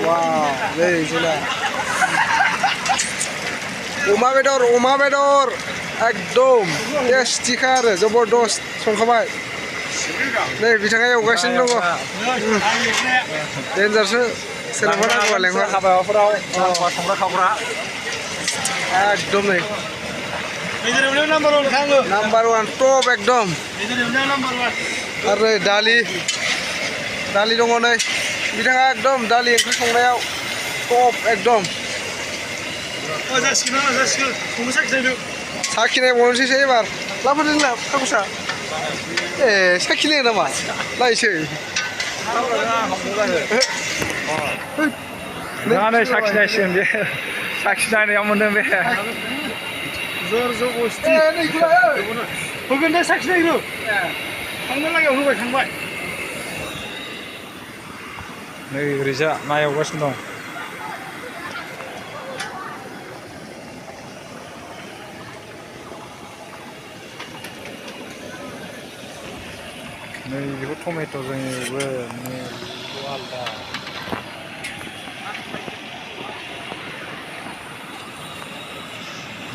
Wow, đây chính là अमा बेदर एकदम टेस्टिखा आरो जबरदस्त संखाबाय नै बिथाङा एवगासिनो दङ डेन्जारसो सोरबा नांगौबा लेंहर हाबाफोराव संग्रा खावग्रा एकदम नै नाम्बार वान टप एकदम आरो नै दालि दङ नै बिथाङा एकदम दालि ओंख्रि संनायाव टप एकदम साखिनाय बनोसै एबार लाबोदों ना फाखुसा ए साखिनाय नामा लायसै नै साखिनायसिगोन बे साखिनायनायाव मोनदों बे जोर जबस्ति होगोन दे साखिनायखौ थांनो लागायाव होबाय थांबाय नै ओरैजा ना एवगासिनो दं नै बेखौ टमेट'जों एवो नै बेखौ आलदा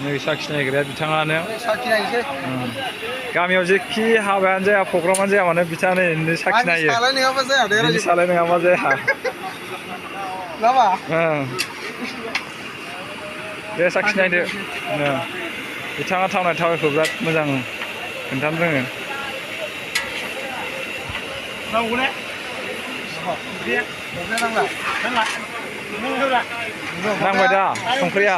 नै साखिनायग्राया बिथाङानो साखिनायसै गामियाव जेखि हाबायानो जाया प्रग्रामानो जाया मानो बिथाङानो साखिनायो सालाय नङाबा जाया दे बिनि सालाय नङाबा जाया नामा दे साखिनायदो बिथाङा थावनाय थावैखौ बिराद मोजां खोन्थानो रोङो नांबाय दा संख्रिया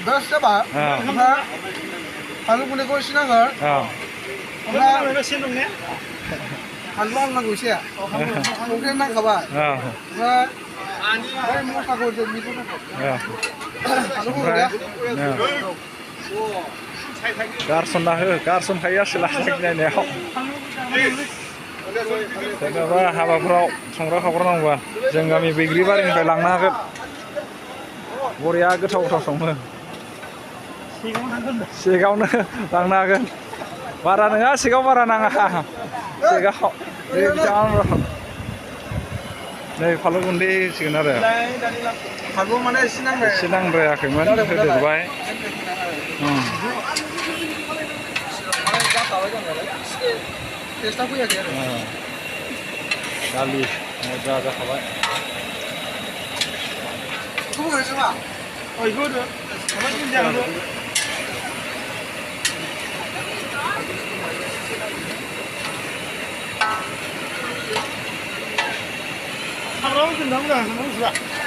दस जाबा फानलु गुन्दैखौ एसे नांगोन फानलु आं नांगौ एसे संख्रि नांखाबाय ओमफ्राय मस्लाखौ जों बेखौ गारसनखायो आसोला साखिनायनायाव जेनेबा हाबाफोराव संग्रा खावग्रा नांगौबा जों गामि बैग्रिबारिनिफ्राय लांनो हागोन बरिया गोथाव सङो सेगावनो लांनो हागोन बारा नङा सेगाव बारा नाङा सेगाव नै फानलु गुन्दै होसिगोन आरो फानलु माने एसे नांद्रायाखैमोन होदेरबाय दालि जा जाखाबाय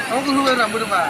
Aku hober rambut, Pak.